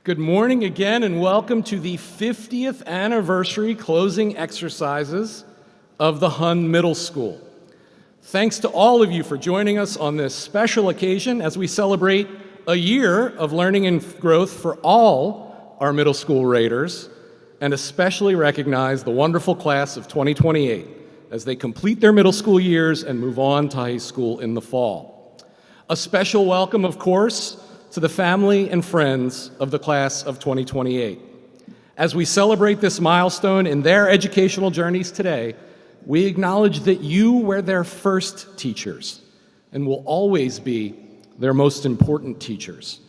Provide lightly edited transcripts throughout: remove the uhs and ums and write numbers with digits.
Good morning again, and welcome to the 50th anniversary closing exercises of the Hun Middle School. Thanks to all of you for joining us on this special occasion as we celebrate a year of learning and growth for all our middle school raters, and especially recognize the wonderful class of 2028 as they complete their middle school years and move on to high school in the fall. A special welcome, of course, to the family and friends of the class of 2028. As we celebrate this milestone in their educational journeys today, we acknowledge that you were their first teachers and will always be their most important teachers.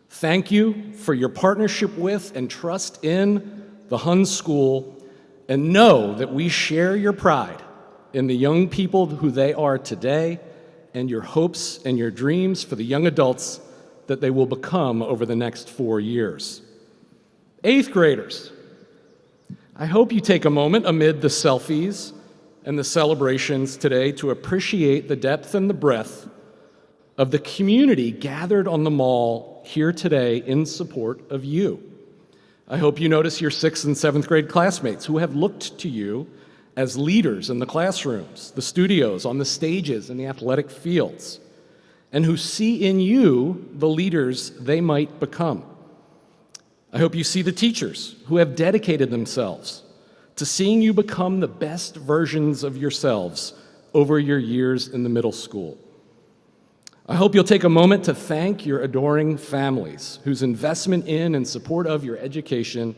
Thank you for your partnership with and trust in the Hun School, and know that we share your pride in the young people who they are today and your hopes and your dreams for the young adults that they will become over the next 4 years. 8th graders, I hope you take a moment amid the selfies and the celebrations today to appreciate the depth and the breadth of the community gathered on the mall here today in support of you. I hope you notice your 6th and 7th grade classmates who have looked to you as leaders in the classrooms, the studios, on the stages, and the athletic fields, and who see in you the leaders they might become. I hope you see the teachers who have dedicated themselves to seeing you become the best versions of yourselves over your years in the middle school. I hope you'll take a moment to thank your adoring families whose investment in and support of your education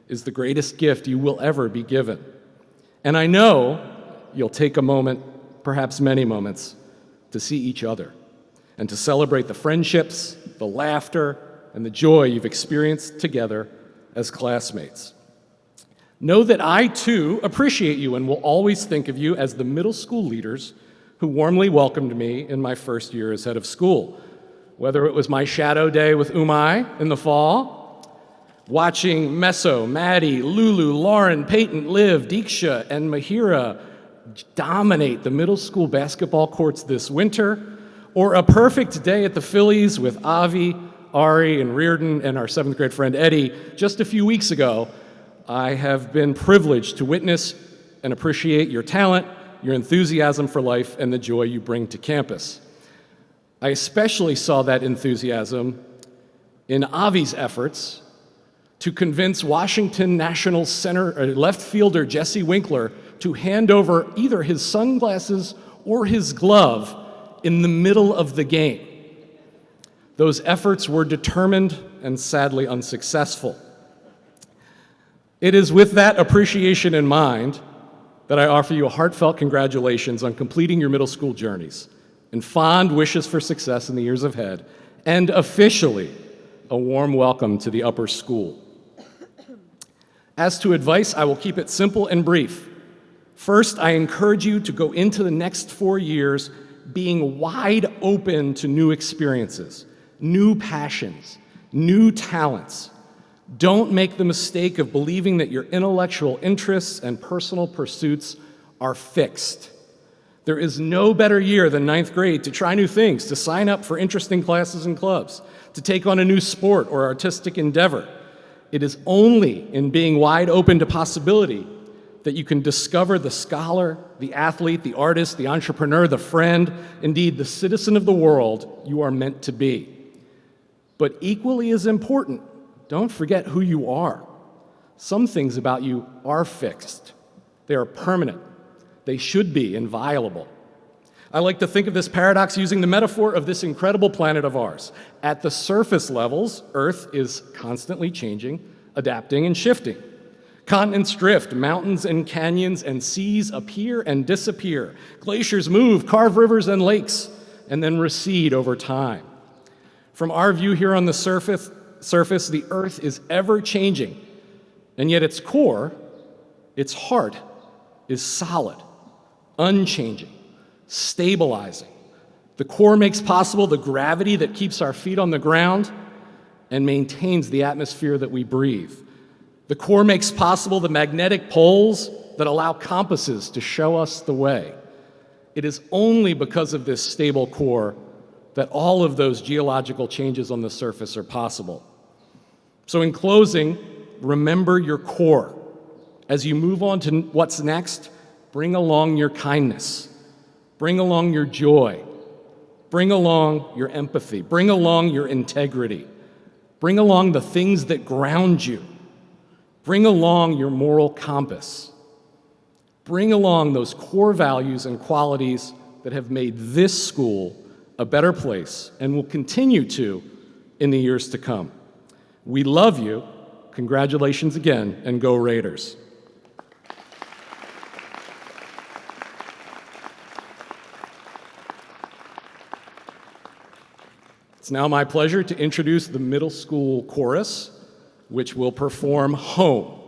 is the greatest gift you will ever be given. And I know you'll take a moment, perhaps many moments, to see each other and to celebrate the friendships, the laughter, and the joy you've experienced together as classmates. Know that I, too, appreciate you and will always think of you as the middle school leaders who warmly welcomed me in my first year as head of school. Whether it was my shadow day with Umai in the fall, watching Meso, Maddie, Lulu, Lauren, Peyton, Liv, Deeksha, and Mahira dominate the middle school basketball courts this winter, or a perfect day at the Phillies with Avi, Ari, and Reardon, and our 7th grade friend Eddie just a few weeks ago, I have been privileged to witness and appreciate your talent, your enthusiasm for life, and the joy you bring to campus. I especially saw that enthusiasm in Avi's efforts to convince Washington Nationals left fielder Jesse Winkler to hand over either his sunglasses or his glove in the middle of the game. Those efforts were determined and sadly unsuccessful. It is with that appreciation in mind that I offer you a heartfelt congratulations on completing your middle school journeys and fond wishes for success in the years ahead, and officially a warm welcome to the upper school. As to advice, I will keep it simple and brief. First, I encourage you to go into the next 4 years being wide open to new experiences, new passions, new talents. Don't make the mistake of believing that your intellectual interests and personal pursuits are fixed. There is no better year than 9th grade to try new things, to sign up for interesting classes and clubs, to take on a new sport or artistic endeavor. It is only in being wide open to possibility that you can discover the scholar, the athlete, the artist, the entrepreneur, the friend, indeed the citizen of the world you are meant to be. But equally as important, don't forget who you are. Some things about you are fixed. They are permanent. They should be inviolable. I like to think of this paradox using the metaphor of this incredible planet of ours. At the surface levels, Earth is constantly changing, adapting, and shifting. Continents drift, mountains and canyons and seas appear and disappear. Glaciers move, carve rivers and lakes, and then recede over time. From our view here on the surface, the Earth is ever changing, and yet its core, its heart, is solid, unchanging, stabilizing. The core makes possible the gravity that keeps our feet on the ground and maintains the atmosphere that we breathe. The core makes possible the magnetic poles that allow compasses to show us the way. It is only because of this stable core that all of those geological changes on the surface are possible. So in closing, remember your core. As you move on to what's next, bring along your kindness, bring along your joy, bring along your empathy, bring along your integrity, bring along the things that ground you, bring along your moral compass, bring along those core values and qualities that have made this school a better place and will continue to in the years to come. We love you. Congratulations again, and go Raiders. It's now my pleasure to introduce the middle school chorus, which will perform Home.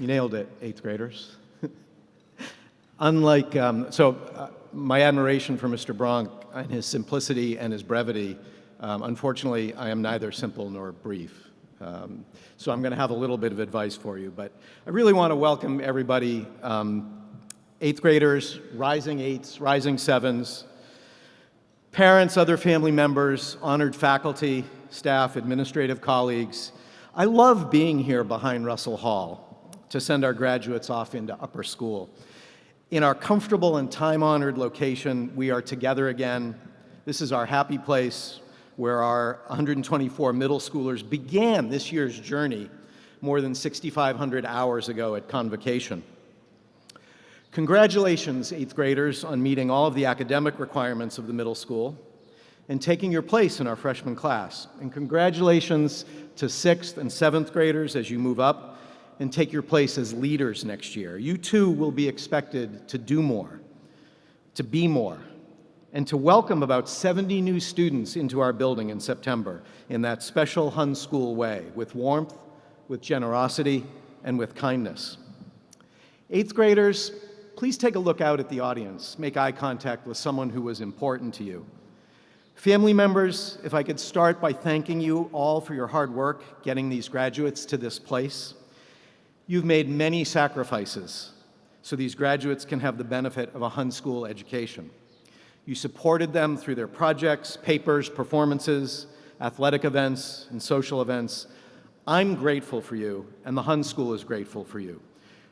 You nailed it, eighth graders. Unlike, my admiration for Mr. Bronk and his simplicity and his brevity, unfortunately, I am neither simple nor brief. So I'm going to have a little bit of advice for you, but I really want to welcome everybody, eighth graders, rising eights, rising sevens, parents, other family members, honored faculty, staff, administrative colleagues. I love being here behind Russell Hall to send our graduates off into upper school. In our comfortable and time-honored location, we are together again. This is our happy place where our 124 middle schoolers began this year's journey more than 6,500 hours ago at convocation. Congratulations, 8th graders, on meeting all of the academic requirements of the middle school and taking your place in our freshman class. And congratulations to 6th and 7th graders as you move up and take your place as leaders next year. You too will be expected to do more, to be more, and to welcome about 70 new students into our building in September in that special Hun School way, with warmth, with generosity, and with kindness. 8th graders, please take a look out at the audience. Make eye contact with someone who was important to you. Family members, if I could start by thanking you all for your hard work getting these graduates to this place. You've made many sacrifices so these graduates can have the benefit of a Hun School education. You supported them through their projects, papers, performances, athletic events, and social events. I'm grateful for you, and the Hun School is grateful for you.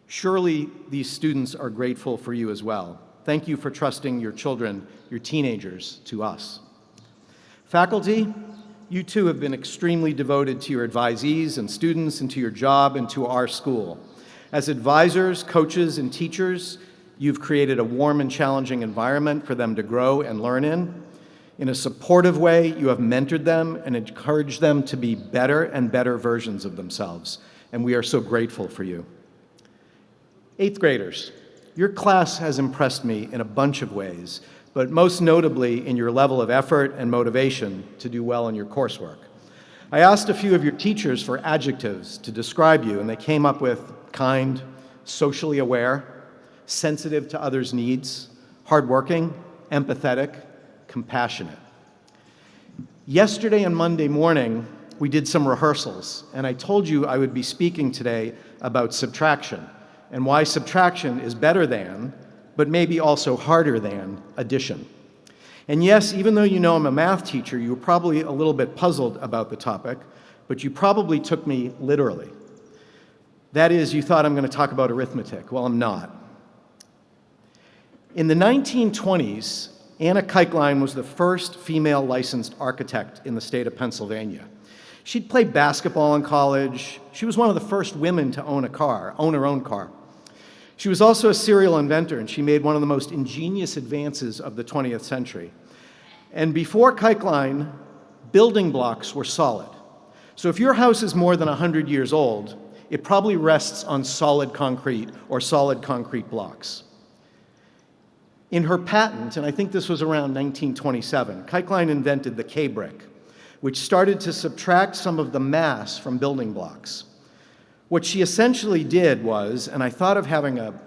Surely these students are grateful for you as well. Thank you for trusting your children, your teenagers, to us. Faculty, you too have been extremely devoted to your advisees and students and to your job and to our school. As advisors, coaches, and teachers, you've created a warm and challenging environment for them to grow and learn in. In a supportive way, you have mentored them and encouraged them to be better and better versions of themselves, and we are so grateful for you. 8th graders, your class has impressed me in a bunch of ways, but most notably in your level of effort and motivation to do well in your coursework. I asked a few of your teachers for adjectives to describe you, and they came up with kind, socially aware, sensitive to others' needs, hardworking, empathetic, compassionate. Yesterday and Monday morning, we did some rehearsals, and I told you I would be speaking today about subtraction and why subtraction is better than, but maybe also harder than, addition. And yes, even though you know I'm a math teacher, you were probably a little bit puzzled about the topic, but you probably took me literally. That is, you thought I'm going to talk about arithmetic. Well, I'm not. In the 1920s, Anna Keichlein was the first female licensed architect in the state of Pennsylvania. She'd played basketball in college. She was one of the first women to own her own car. She was also a serial inventor, and she made one of the most ingenious advances of the 20th century. And before Keichlein, building blocks were solid. So if your house is more than 100 years old, it probably rests on solid concrete or solid concrete blocks. In her patent, and I think this was around 1927, Keichlein invented the K-brick, which started to subtract some of the mass from building blocks. What she essentially did was, and I thought of having a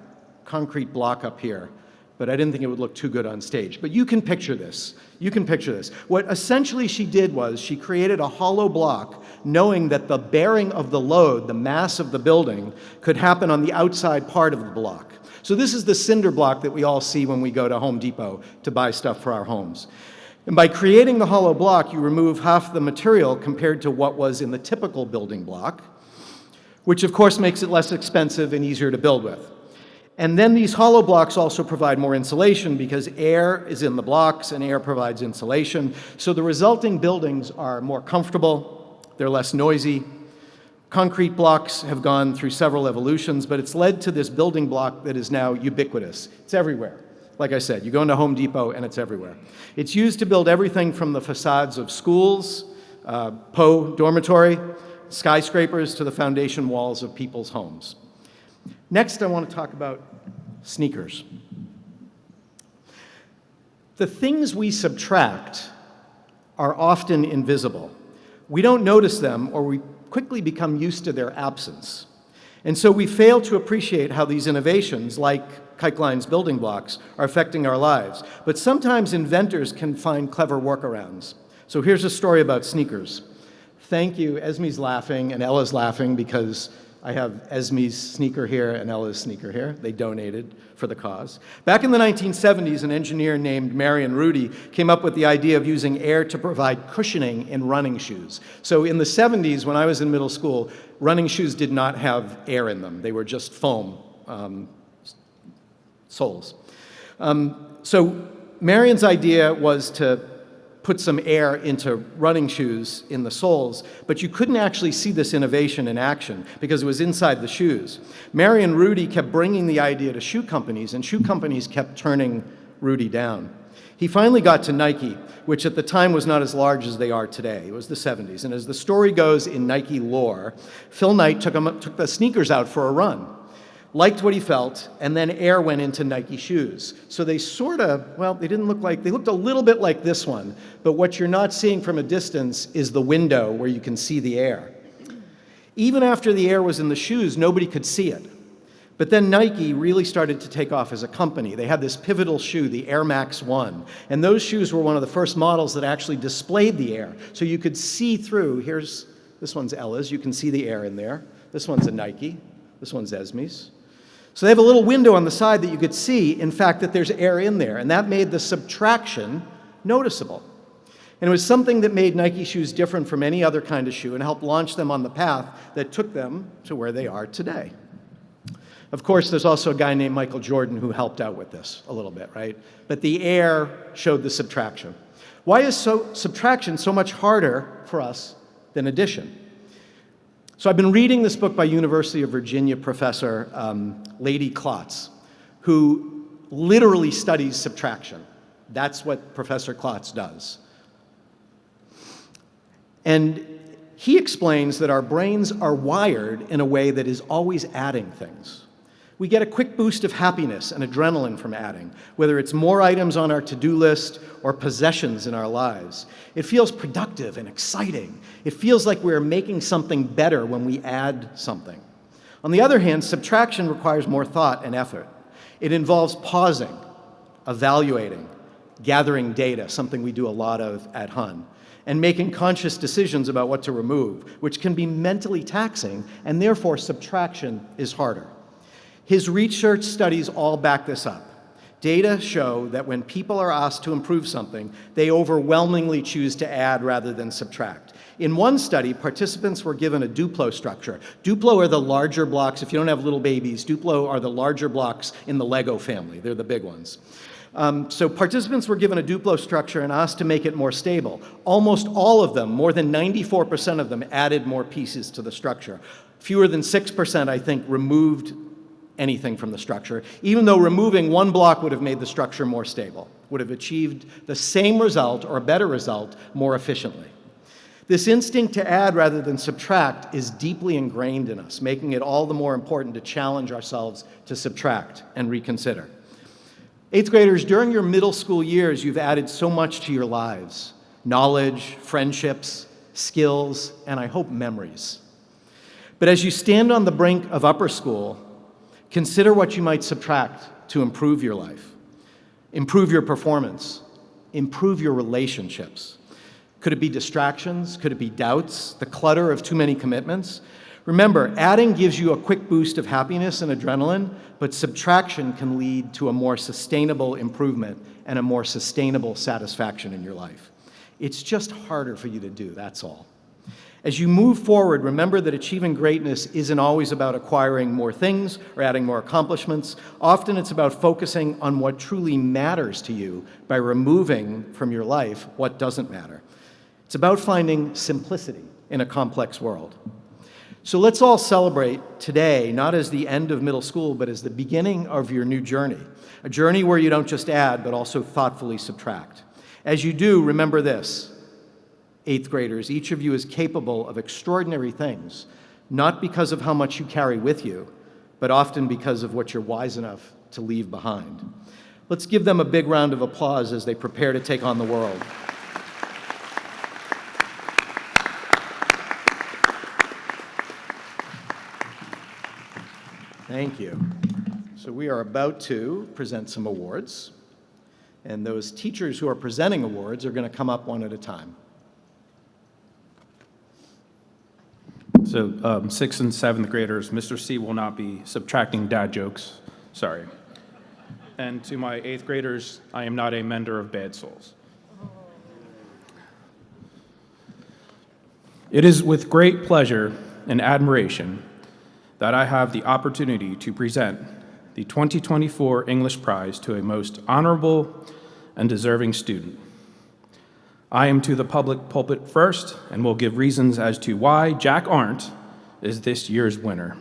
concrete block up here, but I didn't think it would look too good on stage. But you can picture this. You can picture this. What essentially she did was she created a hollow block, knowing that the bearing of the load, the mass of the building, could happen on the outside part of the block. So this is the cinder block that we all see when we go to Home Depot to buy stuff for our homes. And by creating the hollow block, you remove half the material compared to what was in the typical building block, which of course makes it less expensive and easier to build with. And then these hollow blocks also provide more insulation because air is in the blocks and air provides insulation. So the resulting buildings are more comfortable, they're less noisy. Concrete blocks have gone through several evolutions, but it's led to this building block that is now ubiquitous. It's everywhere. Like I said, you go into Home Depot and it's everywhere. It's used to build everything from the facades of schools, Poe dormitory, skyscrapers to the foundation walls of people's homes. Next, I want to talk about sneakers. The things we subtract are often invisible. We don't notice them, or we quickly become used to their absence. And so we fail to appreciate how these innovations, like Keichlein's building blocks, are affecting our lives. But sometimes inventors can find clever workarounds. So here's a story about sneakers. Thank you. Esme's laughing and Ella's laughing because I have Esme's sneaker here and Ella's sneaker here. They donated for the cause. Back in the 1970s, an engineer named Marion Rudy came up with the idea of using air to provide cushioning in running shoes. So in the 70s, when I was in middle school, running shoes did not have air in them. They were just foam, soles. So Marion's idea was to put some air into running shoes in the soles, but you couldn't actually see this innovation in action because it was inside the shoes. Marion Rudy kept bringing the idea to shoe companies, and shoe companies kept turning Rudy down. He finally got to Nike, which at the time was not as large as they are today. It was the 70s. And as the story goes in Nike lore, Phil Knight took the sneakers out for a run, liked what he felt, and then air went into Nike shoes. So they they looked a little bit like this one, but what you're not seeing from a distance is the window where you can see the air. Even after the air was in the shoes, nobody could see it. But then Nike really started to take off as a company. They had this pivotal shoe, the Air Max 1, and those shoes were one of the first models that actually displayed the air. So you could see through. This one's Ella's, you can see the air in there. This one's a Nike, this one's Esme's. So they have a little window on the side that you could see, in fact, that there's air in there, and that made the subtraction noticeable. And it was something that made Nike shoes different from any other kind of shoe and helped launch them on the path that took them to where they are today. Of course, there's also a guy named Michael Jordan who helped out with this a little bit, right? But the air showed the subtraction. Why is subtraction so much harder for us than addition? So I've been reading this book by University of Virginia professor Lady Klotz, who literally studies subtraction. That's what Professor Klotz does. And he explains that our brains are wired in a way that is always adding things. We get a quick boost of happiness and adrenaline from adding, whether it's more items on our to-do list or possessions in our lives. It feels productive and exciting. It feels like we're making something better when we add something. On the other hand, subtraction requires more thought and effort. It involves pausing, evaluating, gathering data, something we do a lot of at Hun, and making conscious decisions about what to remove, which can be mentally taxing, and therefore subtraction is harder. His research studies all back this up. Data show that when people are asked to improve something, they overwhelmingly choose to add rather than subtract. In one study, participants were given a Duplo structure. Duplo are the larger blocks. If you don't have little babies, Duplo are the larger blocks in the Lego family. They're the big ones. So participants were given a Duplo structure and asked to make it more stable. Almost all of them, more than 94% of them, added more pieces to the structure. Fewer than 6%, I think, removed anything from the structure, even though removing one block would have made the structure more stable, would have achieved the same result or a better result more efficiently. This instinct to add rather than subtract is deeply ingrained in us, making it all the more important to challenge ourselves to subtract and reconsider. 8th graders, during your middle school years, you've added so much to your lives: knowledge, friendships, skills, and I hope memories. But as you stand on the brink of upper school, consider what you might subtract to improve your life, improve your performance, improve your relationships. Could it be distractions? Could it be doubts? The clutter of too many commitments? Remember, adding gives you a quick boost of happiness and adrenaline, but subtraction can lead to a more sustainable improvement and a more sustainable satisfaction in your life. It's just harder for you to do, that's all. As you move forward, remember that achieving greatness isn't always about acquiring more things or adding more accomplishments. Often it's about focusing on what truly matters to you by removing from your life what doesn't matter. It's about finding simplicity in a complex world. So let's all celebrate today, not as the end of middle school, but as the beginning of your new journey, a journey where you don't just add, but also thoughtfully subtract. As you do, remember this: 8th graders, each of you is capable of extraordinary things, not because of how much you carry with you, but often because of what you're wise enough to leave behind. Let's give them a big round of applause as they prepare to take on the world. Thank you. So we are about to present some awards, and those teachers who are presenting awards are going to come up one at a time. So 6th and 7th graders, Mr. C will not be subtracting dad jokes, sorry. And to my 8th graders, I am not a mender of bad souls. It is with great pleasure and admiration that I have the opportunity to present the 2024 English Prize to a most honorable and deserving student. I am to the public pulpit first and will give reasons as to why Jack Arndt is this year's winner.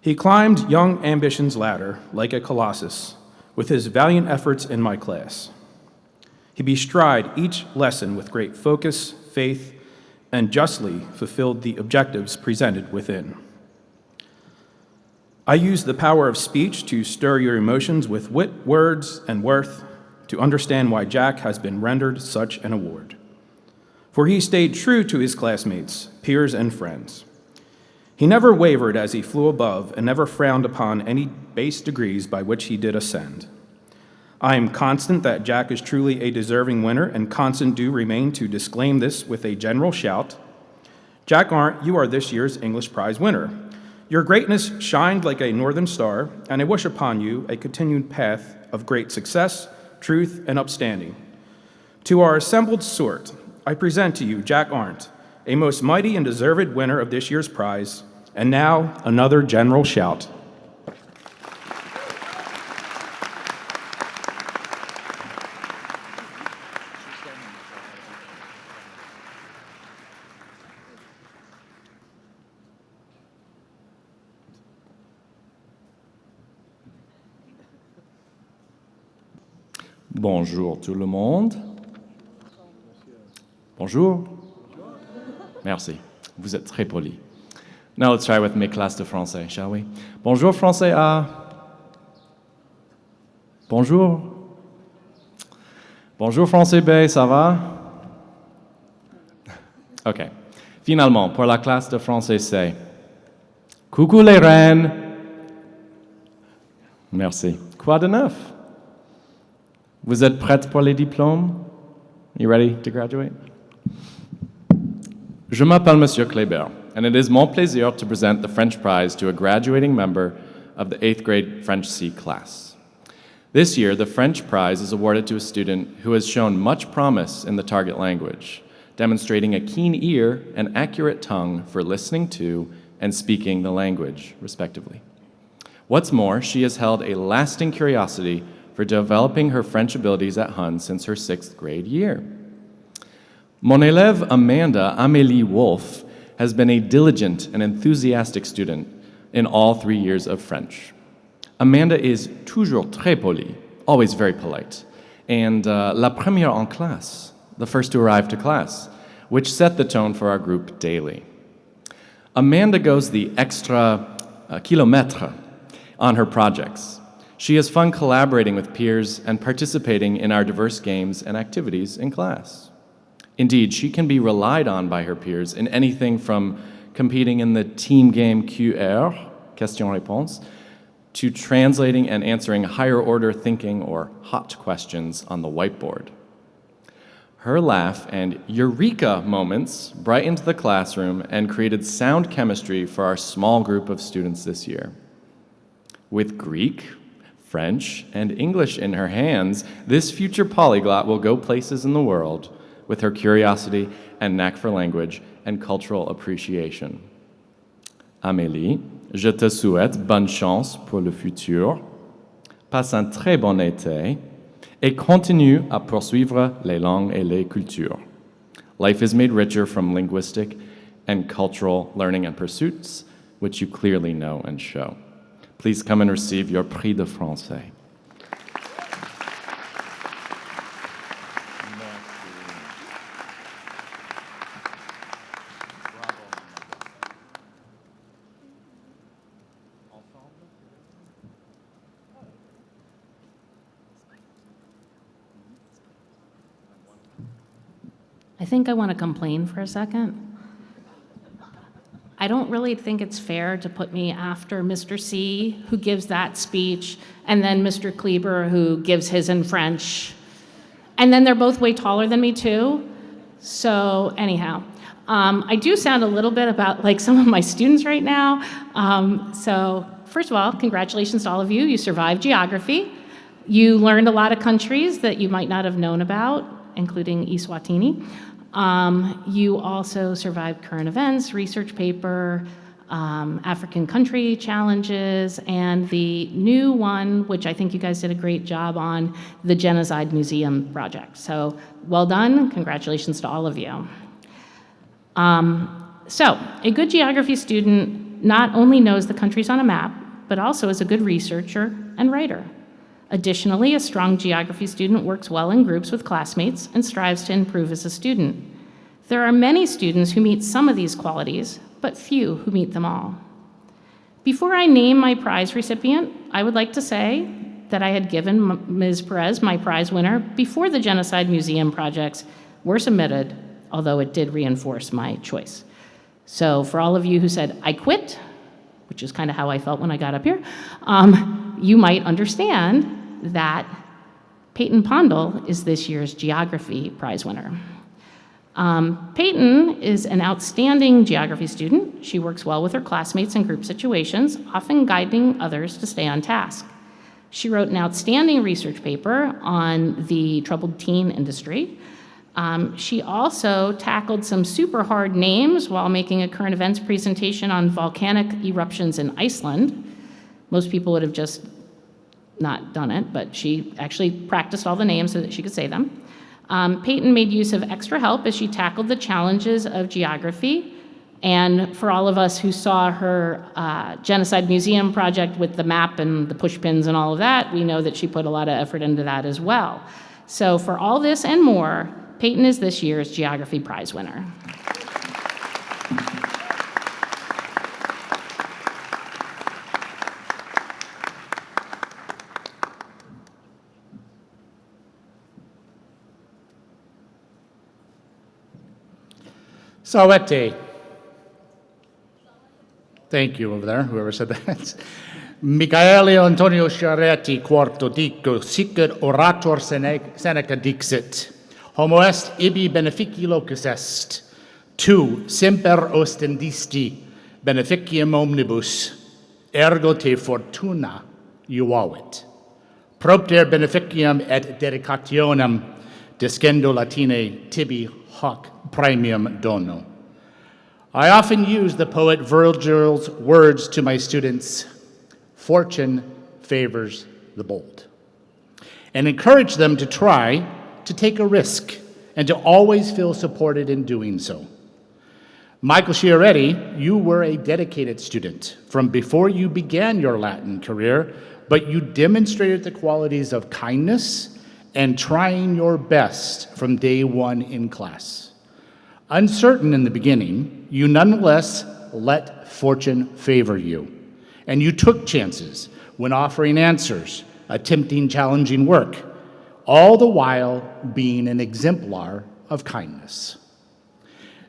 He climbed young ambition's ladder like a colossus with his valiant efforts in my class. He bestrid each lesson with great focus, faith, and justly fulfilled the objectives presented within. I use the power of speech to stir your emotions with wit, words, and worth to understand why Jack has been rendered such an award. For he stayed true to his classmates, peers, and friends. He never wavered as he flew above and never frowned upon any base degrees by which he did ascend. I am constant that Jack is truly a deserving winner, and constant do remain to disclaim this with a general shout. Jack Arndt, you are this year's English Prize winner. Your greatness shined like a northern star, and I wish upon you a continued path of great success, truth, and upstanding. To our assembled sort, I present to you Jack Arndt, a most mighty and deserved winner of this year's prize, and now another general shout. Bonjour tout le monde. Bonjour. Merci. Vous êtes très poli. Now let's try with mes classes de français, shall we? Bonjour français A. Bonjour. Bonjour français B, ça va? OK. Finalement, pour la classe de français C. Coucou les reines. Merci. Quoi de neuf? Vous êtes prêtes pour les diplômes? You ready to graduate? Je m'appelle Monsieur Kléber, and it is mon plaisir to present the French prize to a graduating member of the 8th grade French C class. This year, the French prize is awarded to a student who has shown much promise in the target language, demonstrating a keen ear and accurate tongue for listening to and speaking the language, respectively. What's more, she has held a lasting curiosity for developing her French abilities at Hun since her 6th grade year. Mon élève Amanda Amélie Wolfe has been a diligent and enthusiastic student in all 3 years of French. Amanda is toujours très polie, always very polite, and la première en classe, the first to arrive to class, which set the tone for our group daily. Amanda goes the extra kilomètre on her projects. She has fun collaborating with peers and participating in our diverse games and activities in class. Indeed, she can be relied on by her peers in anything from competing in the team game QR, question-réponse, to translating and answering higher-order thinking or hot questions on the whiteboard. Her laugh and eureka moments brightened the classroom and created sound chemistry for our small group of students this year. With Greek, French, and English in her hands, this future polyglot will go places in the world with her curiosity and knack for language and cultural appreciation. Amélie, je te souhaite bonne chance pour le futur. Passe un très bon été et continue à poursuivre les langues et les cultures. Life is made richer from linguistic and cultural learning and pursuits, which you clearly know and show. Please come and receive your Prix de Français. I think I want to complain for a second. I don't really think it's fair to put me after Mr. C, who gives that speech, and then Mr. Kleber, who gives his in French. And then they're both way taller than me, too. So anyhow, I do sound a little bit about like some of my students right now. So first of all, congratulations to all of you. You survived geography. You learned a lot of countries that you might not have known about, including Eswatini. You also survived current events, research paper, African country challenges, and the new one, which I think you guys did a great job on, the Genocide Museum project. So well done, congratulations to all of you. So a good geography student not only knows the countries on a map, but also is a good researcher and writer. Additionally, a strong geography student works well in groups with classmates and strives to improve as a student. There are many students who meet some of these qualities, but few who meet them all. Before I name my prize recipient, I would like to say that I had given Ms. Perez my prize winner before the Genocide Museum projects were submitted, although it did reinforce my choice. So for all of you who said, I quit, which is kind of how I felt when I got up here, you might understand that Peyton Pondle is this year's geography prize winner. Peyton is an outstanding geography student. She works well with her classmates in group situations, often guiding others to stay on task. She wrote an outstanding research paper on the troubled teen industry. She also tackled some super hard names while making a current events presentation on volcanic eruptions in Iceland. Most people would have just not done it, but she actually practiced all the names so that she could say them. Peyton made use of extra help as she tackled the challenges of geography. And for all of us who saw her Genocide Museum project with the map and the push pins and all of that, we know that she put a lot of effort into that as well. So for all this and more, Peyton is this year's Geography Prize winner. Sawete. Thank you over there, whoever said that. Michaele Antonio Sciaretti, quarto dico, sicut orator Seneca dixit. Homo est ibi benefici locus est. Tu semper ostendisti beneficium omnibus, ergo te fortuna iuvavit. Propter beneficium et dedicationem descendo Latine tibi hoc premium dono. I often use the poet Virgil's words to my students, fortune favors the bold, and encourage them to try to take a risk and to always feel supported in doing so. Michael Sciaretti, you were a dedicated student from before you began your Latin career, but you demonstrated the qualities of kindness and trying your best from day one in class. Uncertain in the beginning, you nonetheless let fortune favor you, and you took chances when offering answers, attempting challenging work, all the while being an exemplar of kindness.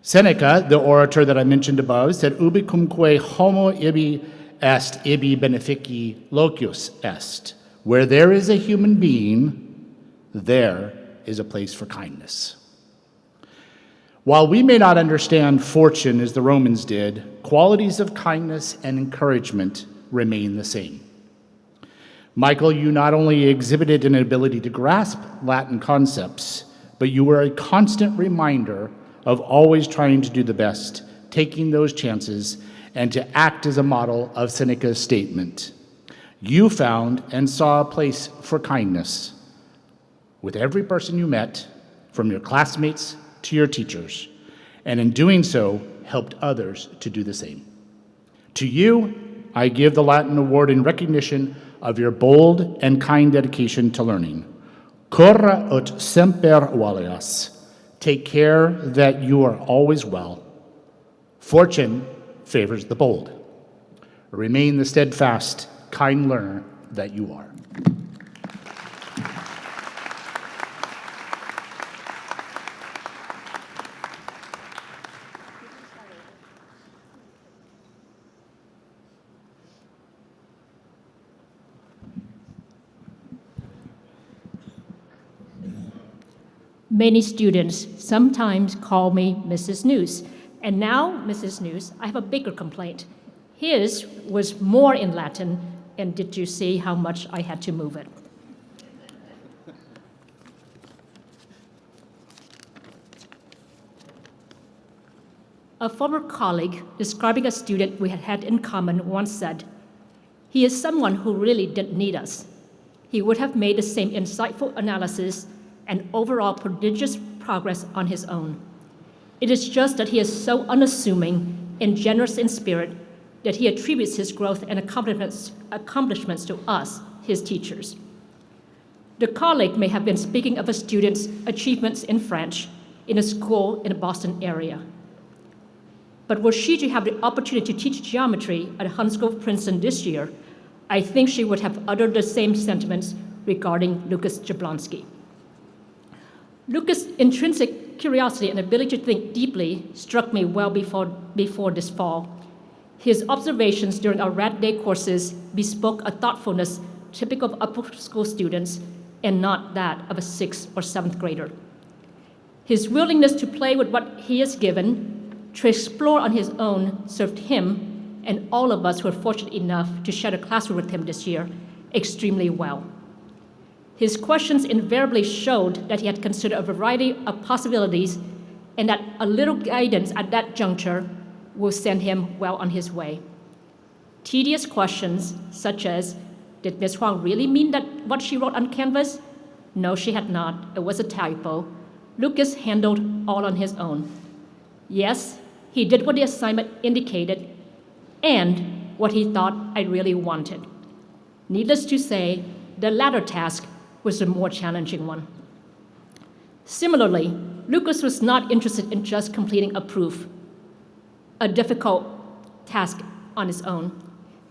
Seneca, the orator that I mentioned above, said, ubicumque homo ibi est ibi benefici locus est. Where there is a human being, there is a place for kindness. While we may not understand fortune as the Romans did, qualities of kindness and encouragement remain the same. Michael, you not only exhibited an ability to grasp Latin concepts, but you were a constant reminder of always trying to do the best, taking those chances, and to act as a model of Seneca's statement. You found and saw a place for kindness with every person you met, from your classmates to your teachers, and in doing so, helped others to do the same. To you, I give the Latin Award in recognition of your bold and kind dedication to learning. Cura ut semper valeas. Take care that you are always well. Fortune favors the bold. Remain the steadfast, kind learner that you are. Many students sometimes call me Mrs. News. And now, Mrs. News, I have a bigger complaint. His was more in Latin, and did you see how much I had to move it? A former colleague describing a student we had had in common once said, "He is someone who really didn't need us. He would have made the same insightful analysis and overall prodigious progress on his own. It is just that he is so unassuming and generous in spirit that he attributes his growth and accomplishments to us, his teachers." The colleague may have been speaking of a student's achievements in French in a school in the Boston area. But were she to have the opportunity to teach geometry at Hun School of Princeton this year, I think she would have uttered the same sentiments regarding Lucas Jablonski. Lucas' intrinsic curiosity and ability to think deeply struck me well before this fall. His observations during our Rat Day courses bespoke a thoughtfulness typical of upper school students and not that of a 6th or 7th grader. His willingness to play with what he is given, to explore on his own, served him and all of us who were fortunate enough to share a classroom with him this year extremely well. His questions invariably showed that he had considered a variety of possibilities and that a little guidance at that juncture will send him well on his way. Tedious questions such as, did Ms. Huang really mean that what she wrote on Canvas? No, she had not. It was a typo. Lucas handled all on his own. Yes, he did what the assignment indicated and what he thought I really wanted. Needless to say, the latter task was the more challenging one. Similarly, Lucas was not interested in just completing a proof, a difficult task on his own.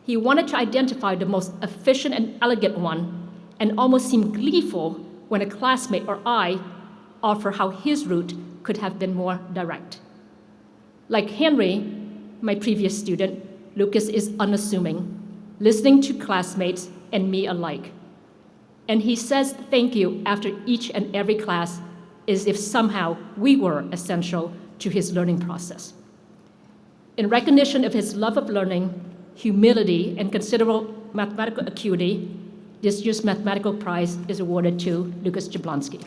He wanted to identify the most efficient and elegant one and almost seemed gleeful when a classmate or I offered how his route could have been more direct. Like Henry, my previous student, Lucas is unassuming, listening to classmates and me alike. And he says thank you after each and every class as if somehow we were essential to his learning process. In recognition of his love of learning, humility, and considerable mathematical acuity, this year's mathematical prize is awarded to Lucas Jablonski.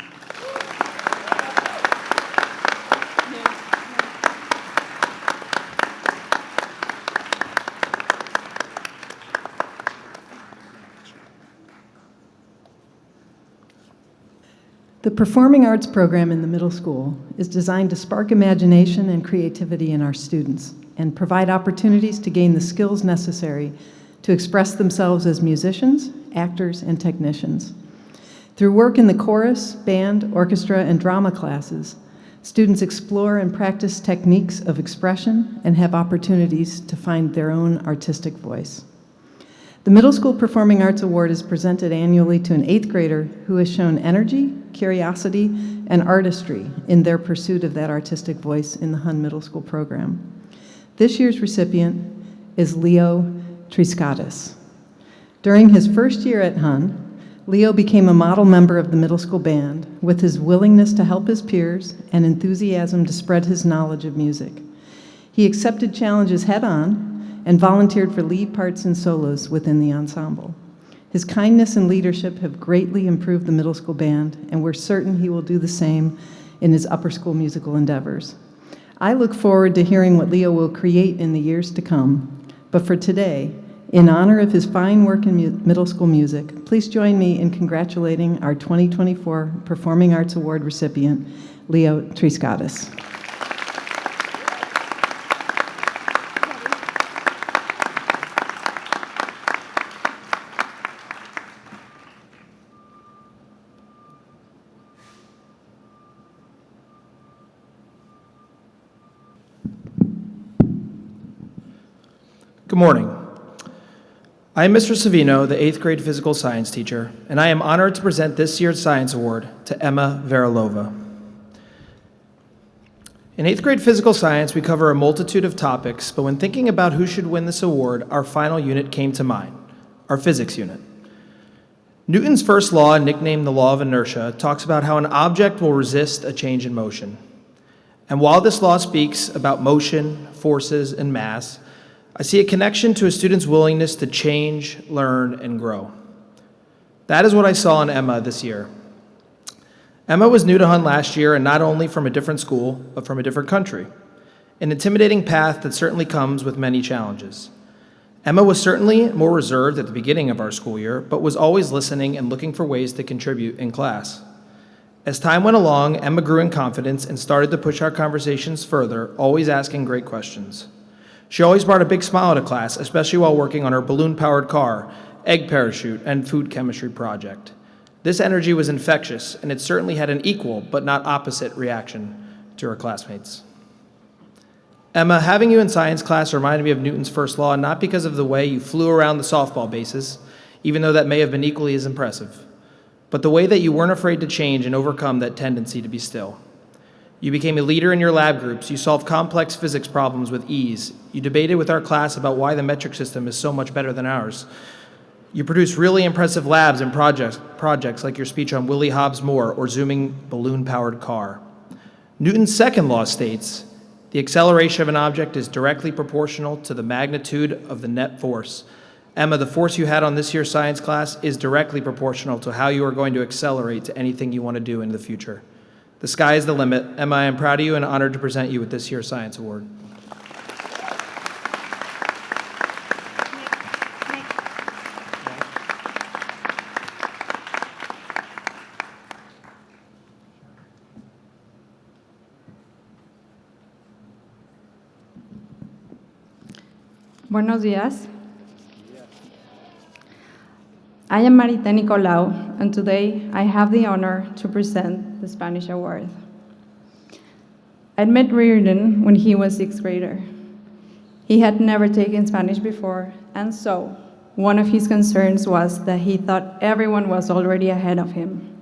The Performing Arts program in the middle school is designed to spark imagination and creativity in our students and provide opportunities to gain the skills necessary to express themselves as musicians, actors, and technicians. Through work in the chorus, band, orchestra, and drama classes, students explore and practice techniques of expression and have opportunities to find their own artistic voice. The Middle School Performing Arts Award is presented annually to an 8th grader who has shown energy, curiosity, and artistry in their pursuit of that artistic voice in the Hun Middle School program. This year's recipient is Leo Triskatis. During his first year at Hun, Leo became a model member of the middle school band with his willingness to help his peers and enthusiasm to spread his knowledge of music. He accepted challenges head-on and volunteered for lead parts and solos within the ensemble. His kindness and leadership have greatly improved the middle school band, and we're certain he will do the same in his upper school musical endeavors. I look forward to hearing what Leo will create in the years to come, but for today, in honor of his fine work in middle school music, please join me in congratulating our 2024 Performing Arts Award recipient, Leo Triskatis. Good morning. I am Mr. Savino, the 8th grade physical science teacher, and I am honored to present this year's science award to Emma Verilova. In 8th grade physical science, we cover a multitude of topics, but when thinking about who should win this award, our final unit came to mind, our physics unit. Newton's first law, nicknamed the law of inertia, talks about how an object will resist a change in motion. And while this law speaks about motion, forces, and mass, I see a connection to a student's willingness to change, learn, and grow. That is what I saw in Emma this year. Emma was new to Hun last year, and not only from a different school, but from a different country. an intimidating path that certainly comes with many challenges. Emma was certainly more reserved at the beginning of our school year, but was always listening and looking for ways to contribute in class. As time went along, Emma grew in confidence and started to push our conversations further, always asking great questions. She always brought a big smile to class, especially while working on her balloon-powered car, egg parachute, and food chemistry project. This energy was infectious, and it certainly had an equal, but not opposite, reaction to her classmates. Emma, having you in science class reminded me of Newton's first law, not because of the way you flew around the softball bases, even though that may have been equally as impressive, but the way that you weren't afraid to change and overcome that tendency to be still. You became a leader in your lab groups. You solved complex physics problems with ease. You debated with our class about why the metric system is so much better than ours. You produced really impressive labs and projects like your speech on Willie Hobbs Moore or zooming balloon-powered car. Newton's second law states, the acceleration of an object is directly proportional to the magnitude of the net force. Emma, the force you had on this year's science class is directly proportional to how you are going to accelerate to anything you want to do in the future. The sky is the limit. Emma, I am proud of you and honored to present you with this year's Science Award. Buenos días. I am Marita Nicolau, and today I have the honor to present the Spanish Award. I met Reardon when he was 6th grader. He had never taken Spanish before, and so one of his concerns was that he thought everyone was already ahead of him.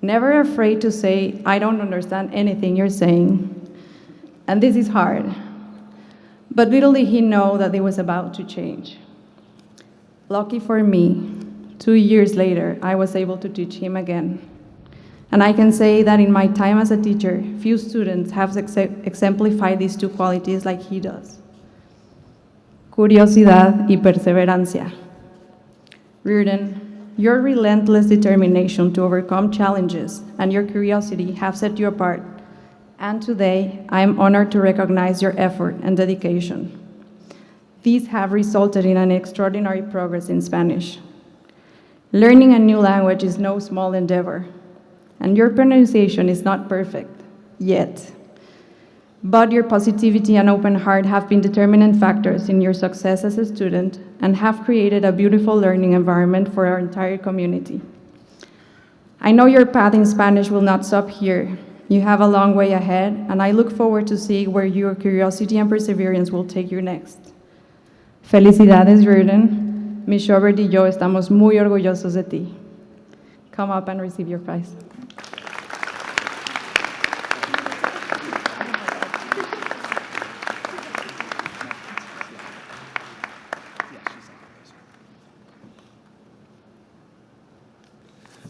Never afraid to say, I don't understand anything you're saying, and this is hard. But little did he know that it was about to change. Lucky for me, 2 years later, I was able to teach him again. And I can say that in my time as a teacher, few students have exemplified these two qualities like he does. Curiosidad y perseverancia. Reardon, your relentless determination to overcome challenges and your curiosity have set you apart. And today, I am honored to recognize your effort and dedication. These have resulted in an extraordinary progress in Spanish. Learning a new language is no small endeavor, and your pronunciation is not perfect, yet. But your positivity and open heart have been determinant factors in your success as a student and have created a beautiful learning environment for our entire community. I know your path in Spanish will not stop here. You have a long way ahead, and I look forward to seeing where your curiosity and perseverance will take you next. Felicidades, Reardon. Miss Schobert y yo estamos muy orgullosos de ti. Come up and receive your prize.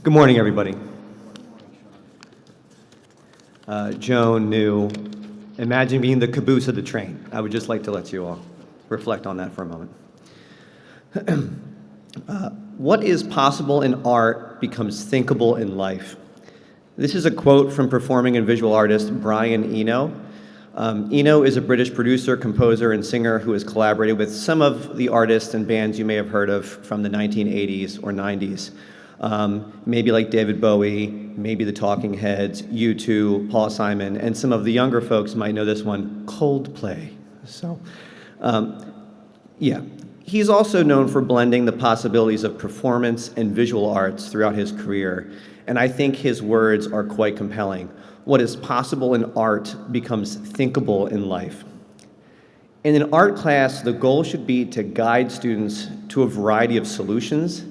Good morning, everybody. Joan knew, imagine being the caboose of the train. I would just like to let you all reflect on that for a moment. What is possible in art becomes thinkable in life. This is a quote from performing and visual artist Brian Eno. Eno is a British producer, composer, and singer who has collaborated with some of the artists and bands you may have heard of from the 1980s or 90s. Maybe like David Bowie, maybe the Talking Heads, U2, Paul Simon, and some of the younger folks might know this one, Coldplay. So, yeah. He's also known for blending the possibilities of performance and visual arts throughout his career, and I think his words are quite compelling. What is possible in art becomes thinkable in life. In an art class, the goal should be to guide students to a variety of solutions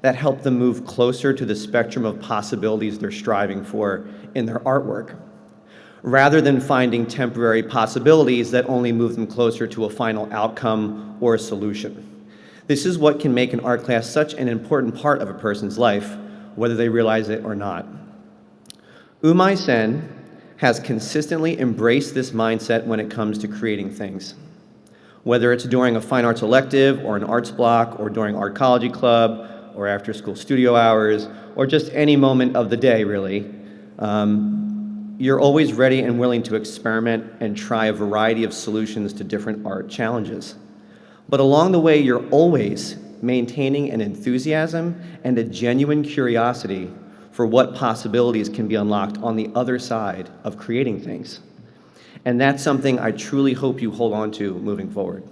that help them move closer to the spectrum of possibilities they're striving for in their artwork, rather than finding temporary possibilities that only move them closer to a final outcome or a solution. This is what can make an art class such an important part of a person's life, whether they realize it or not. Umai Sen has consistently embraced this mindset when it comes to creating things. Whether it's during a fine arts elective or an arts block or during artology club or after school studio hours or just any moment of the day, really. You're always ready and willing to experiment and try a variety of solutions to different art challenges. But along the way, you're always maintaining an enthusiasm and a genuine curiosity for what possibilities can be unlocked on the other side of creating things. And that's something I truly hope you hold on to moving forward.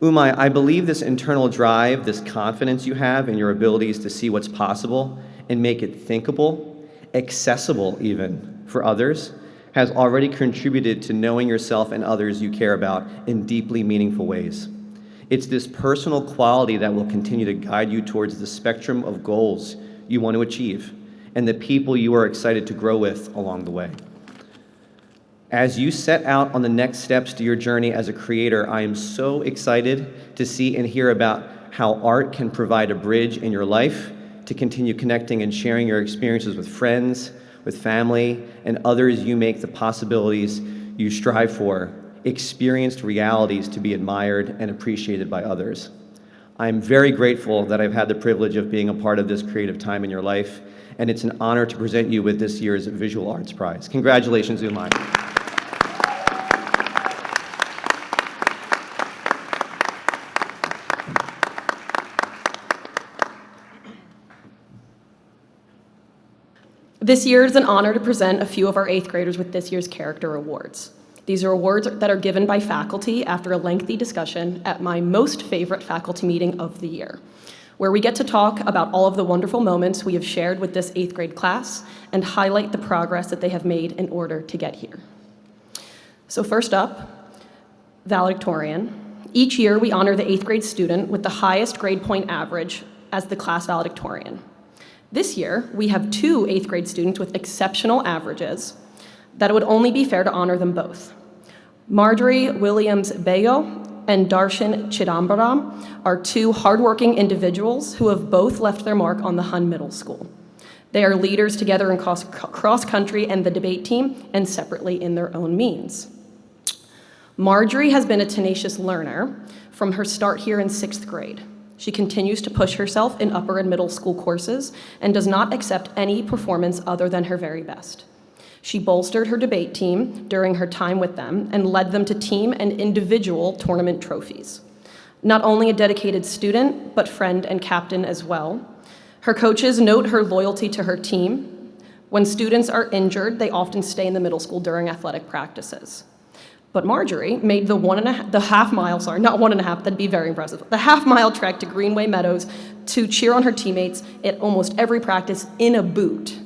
Umay, I believe this internal drive, this confidence you have in your abilities to see what's possible and make it thinkable, accessible even for others, has already contributed to knowing yourself and others you care about in deeply meaningful ways. It's this personal quality that will continue to guide you towards the spectrum of goals you want to achieve and the people you are excited to grow with along the way. As you set out on the next steps to your journey as a creator, I am so excited to see and hear about how art can provide a bridge in your life to continue connecting and sharing your experiences with friends, with family, and others you make the possibilities you strive for experienced realities to be admired and appreciated by others. I'm very grateful that I've had the privilege of being a part of this creative time in your life, and it's an honor to present you with this year's Visual Arts Prize. Congratulations, Umay. This year is an honor to present a few of our 8th graders with this year's character awards. These are awards that are given by faculty after a lengthy discussion at my most favorite faculty meeting of the year, where we get to talk about all of the wonderful moments we have shared with this 8th grade class and highlight the progress that they have made in order to get here. So first up, valedictorian. Each year we honor the 8th grade student with the highest grade point average as the class valedictorian. This year, we have 2 8th grade students with exceptional averages that it would only be fair to honor them both. Marjorie Williams-Bayo and Darshan Chidambaram are 2 hardworking individuals who have both left their mark on the Hun Middle School. They are leaders together in cross-country and the debate team, and separately in their own means. Marjorie has been a tenacious learner from her start here in 6th grade. She continues to push herself in upper and middle school courses and does not accept any performance other than her very best. She bolstered her debate team during her time with them and led them to team and individual tournament trophies. Not only a dedicated student, but friend and captain as well. Her coaches note her loyalty to her team. When students are injured, they often stay in the middle school during athletic practices. But Marjorie made the half-mile trek to Greenway Meadows to cheer on her teammates at almost every practice in a boot.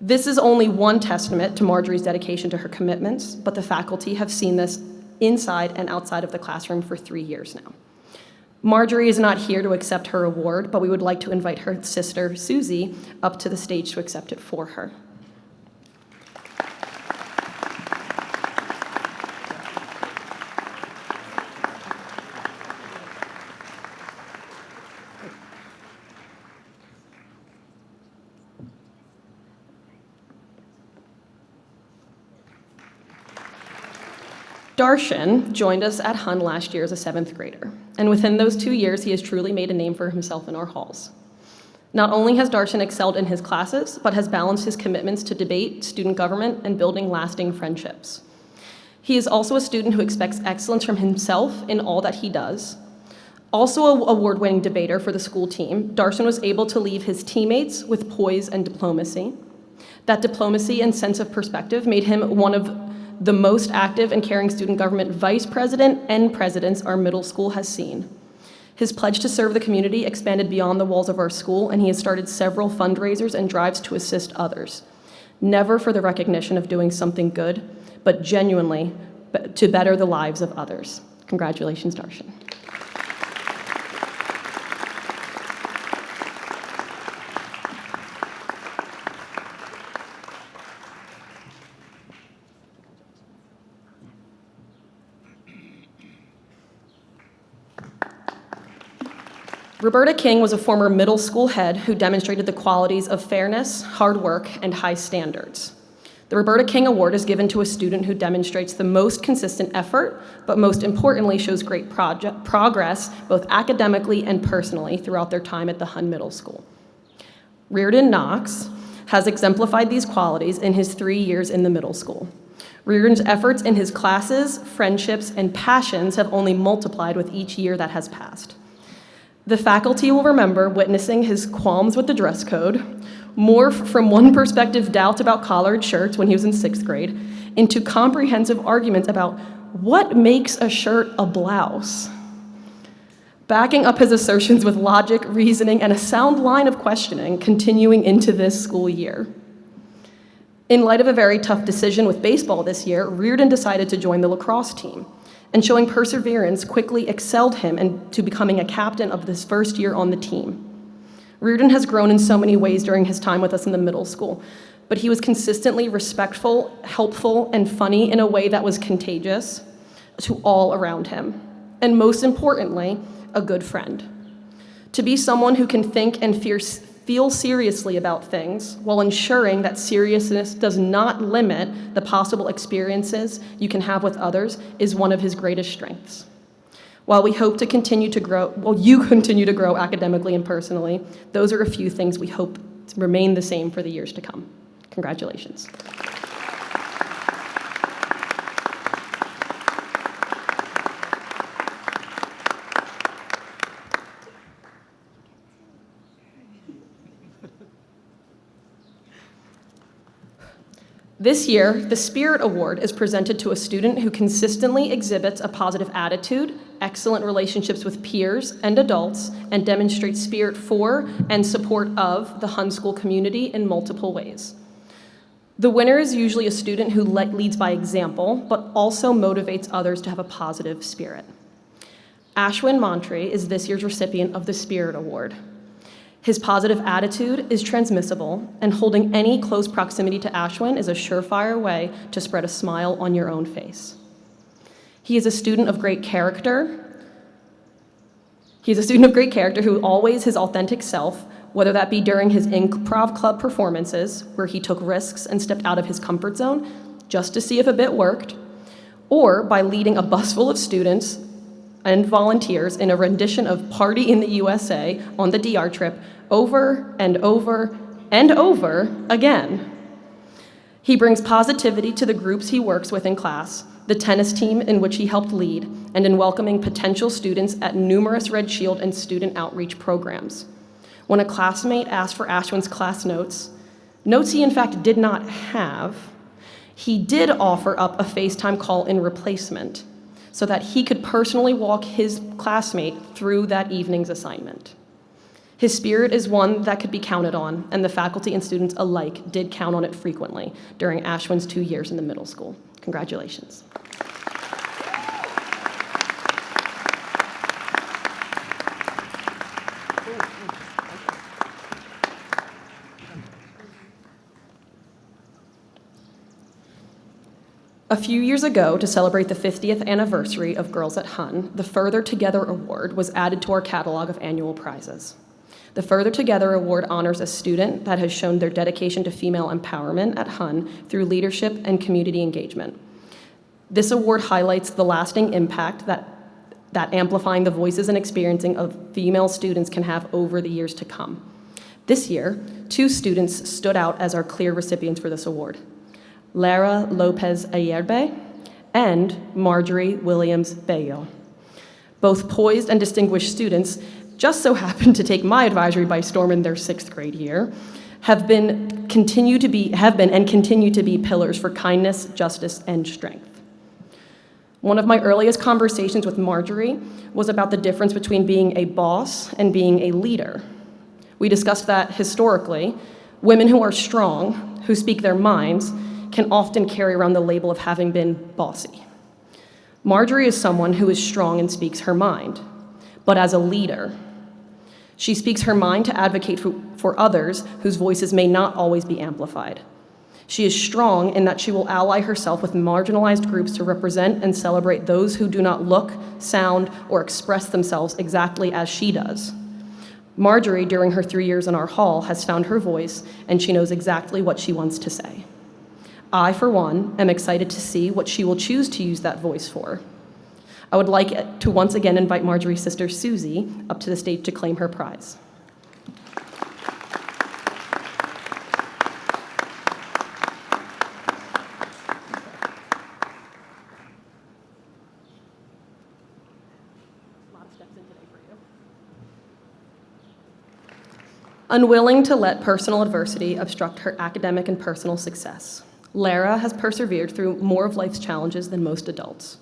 This is only one testament to Marjorie's dedication to her commitments, but the faculty have seen this inside and outside of the classroom for 3 years now. Marjorie is not here to accept her award, but we would like to invite her sister, Susie, up to the stage to accept it for her. Darshan joined us at Hun last year as a 7th grader, and within those 2 years, he has truly made a name for himself in our halls. Not only has Darshan excelled in his classes, but has balanced his commitments to debate, student government, and building lasting friendships. He is also a student who expects excellence from himself in all that he does. Also an award-winning debater for the school team, Darshan was able to leave his teammates with poise and diplomacy. That diplomacy and sense of perspective made him one of the most active and caring student government vice president and presidents our middle school has seen. His pledge to serve the community expanded beyond the walls of our school, and he has started several fundraisers and drives to assist others. Never for the recognition of doing something good, but genuinely to better the lives of others. Congratulations, Darshan. Roberta King was a former middle school head who demonstrated the qualities of fairness, hard work, and high standards. The Roberta King Award is given to a student who demonstrates the most consistent effort, but most importantly shows great progress both academically and personally throughout their time at the Hun Middle School. Reardon Knox has exemplified these qualities in his 3 years in the middle school. Reardon's efforts in his classes, friendships, and passions have only multiplied with each year that has passed. The faculty will remember witnessing his qualms with the dress code, morph from one perspective doubt about collared shirts when he was in 6th grade, into comprehensive arguments about what makes a shirt a blouse. Backing up his assertions with logic, reasoning, and a sound line of questioning continuing into this school year. In light of a very tough decision with baseball this year, Reardon decided to join the lacrosse team, and showing perseverance quickly excelled him into becoming a captain of this first year on the team. Reardon has grown in so many ways during his time with us in the middle school, but he was consistently respectful, helpful, and funny in a way that was contagious to all around him. And most importantly, a good friend. To be someone who can think and feel seriously about things while ensuring that seriousness does not limit the possible experiences you can have with others is one of his greatest strengths. While you continue to grow academically and personally, those are a few things we hope to remain the same for the years to come. Congratulations. This year, the Spirit Award is presented to a student who consistently exhibits a positive attitude, excellent relationships with peers and adults, and demonstrates spirit for and support of the Hun School community in multiple ways. The winner is usually a student who leads by example, but also motivates others to have a positive spirit. Ashwin Mantri is this year's recipient of the Spirit Award. His positive attitude is transmissible, and holding any close proximity to Ashwin is a surefire way to spread a smile on your own face. He is a student of great character. Who always his authentic self, whether that be during his improv club performances, where he took risks and stepped out of his comfort zone just to see if a bit worked, or by leading a bus full of students and volunteers in a rendition of Party in the USA on the DR trip over and over and over again. He brings positivity to the groups he works with in class, the tennis team in which he helped lead, and in welcoming potential students at numerous Red Shield and student outreach programs. When a classmate asked for Ashwin's class notes he in fact did not have, he did offer up a FaceTime call in replacement so that he could personally walk his classmate through that evening's assignment. His spirit is one that could be counted on, and the faculty and students alike did count on it frequently during Ashwin's 2 years in the middle school. Congratulations. A few years ago, to celebrate the 50th anniversary of Girls at Hun, the Further Together Award was added to our catalog of annual prizes. The Further Together Award honors a student that has shown their dedication to female empowerment at Hun through leadership and community engagement. This award highlights the lasting impact that amplifying the voices and experiencing of female students can have over the years to come. This year, 2 students stood out as our clear recipients for this award: Lara Lopez Ayerbe and Marjorie Williams Bayo. Both poised and distinguished students just so happened to take my advisory by storm in their 6th grade year, have been and continue to be pillars for kindness, justice, and strength. One of my earliest conversations with Marjorie was about the difference between being a boss and being a leader. We discussed that historically, women who are strong, who speak their minds, can often carry around the label of having been bossy. Marjorie is someone who is strong and speaks her mind, but as a leader. She speaks her mind to advocate for others whose voices may not always be amplified. She is strong in that she will ally herself with marginalized groups to represent and celebrate those who do not look, sound, or express themselves exactly as she does. Marjorie, during her 3 years in our hall, has found her voice, and she knows exactly what she wants to say. I, for one, am excited to see what she will choose to use that voice for. I would like to once again invite Marjorie's sister, Susie, up to the stage to claim her prize. Unwilling to let personal adversity obstruct her academic and personal success, Lara has persevered through more of life's challenges than most adults.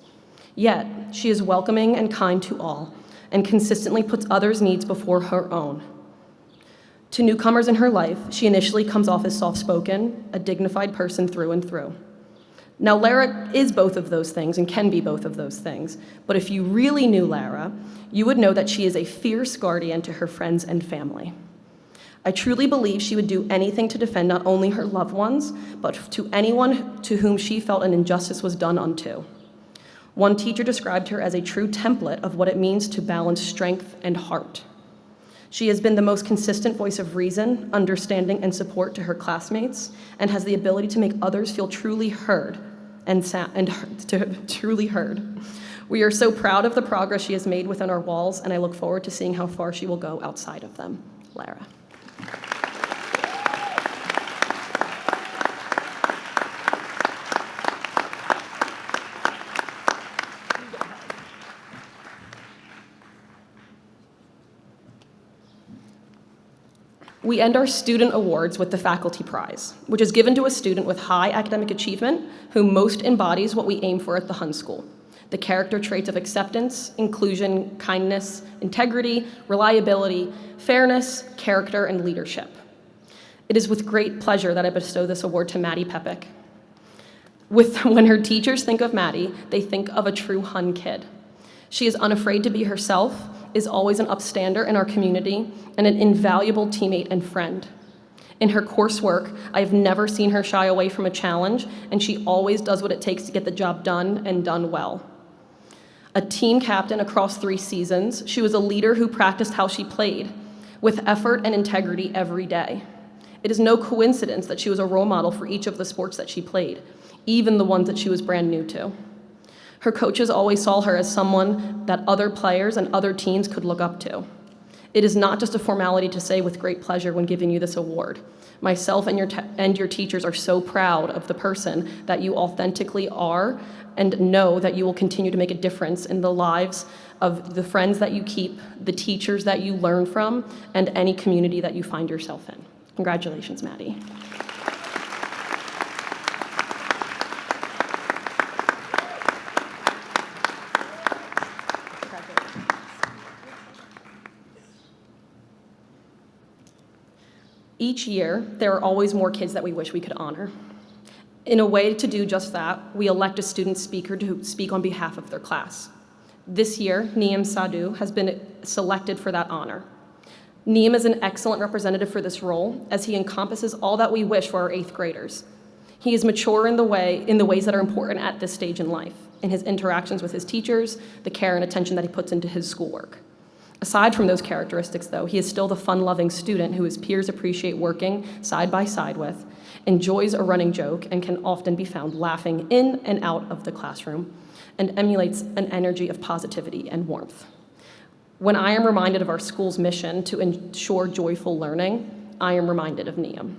Yet, she is welcoming and kind to all, and consistently puts others' needs before her own. To newcomers in her life, she initially comes off as soft-spoken, a dignified person through and through. Now, Lara is both of those things and can be both of those things, but if you really knew Lara, you would know that she is a fierce guardian to her friends and family. I truly believe she would do anything to defend not only her loved ones, but to anyone to whom she felt an injustice was done unto. One teacher described her as a true template of what it means to balance strength and heart. She has been the most consistent voice of reason, understanding, and support to her classmates, and has the ability to make others feel truly heard truly heard. We are so proud of the progress she has made within our walls, and I look forward to seeing how far she will go outside of them. Lara. We end our student awards with the Faculty Prize, which is given to a student with high academic achievement who most embodies what we aim for at the Hun School: the character traits of acceptance, inclusion, kindness, integrity, reliability, fairness, character, and leadership. It is with great pleasure that I bestow this award to Maddie Pepic. When her teachers think of Maddie, they think of a true Hun kid. She is unafraid to be herself, is always an upstander in our community, and an invaluable teammate and friend. In her coursework, I have never seen her shy away from a challenge, and she always does what it takes to get the job done and done well. A team captain across 3 seasons, she was a leader who practiced how she played, with effort and integrity every day. It is no coincidence that she was a role model for each of the sports that she played, even the ones that she was brand new to. Her coaches always saw her as someone that other players and other teams could look up to. It is not just a formality to say with great pleasure when giving you this award. Myself and your teachers are so proud of the person that you authentically are, and know that you will continue to make a difference in the lives of the friends that you keep, the teachers that you learn from, and any community that you find yourself in. Congratulations, Maddie. Each year, there are always more kids that we wish we could honor. In a way to do just that, we elect a student speaker to speak on behalf of their class. This year, Niem Sadhu has been selected for that honor. Niem is an excellent representative for this role, as he encompasses all that we wish for our 8th graders. He is mature in the ways that are important at this stage in life, in his interactions with his teachers, the care and attention that he puts into his schoolwork. Aside from those characteristics, though, he is still the fun-loving student who his peers appreciate working side by side with, enjoys a running joke, and can often be found laughing in and out of the classroom, and emulates an energy of positivity and warmth. When I am reminded of our school's mission to ensure joyful learning, I am reminded of Niem.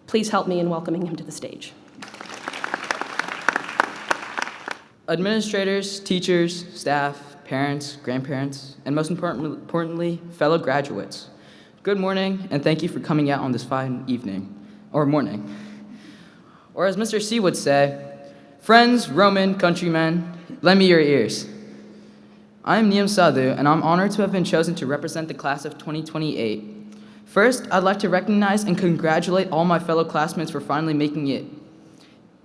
Please help me in welcoming him to the stage. Administrators, teachers, staff, parents, grandparents, and most importantly, fellow graduates. Good morning, and thank you for coming out on this fine evening, or morning. Or as Mr. C would say, friends, Roman, countrymen, lend me your ears. I am Niem Sadhu, and I'm honored to have been chosen to represent the class of 2028. First, I'd like to recognize and congratulate all my fellow classmates for finally making it.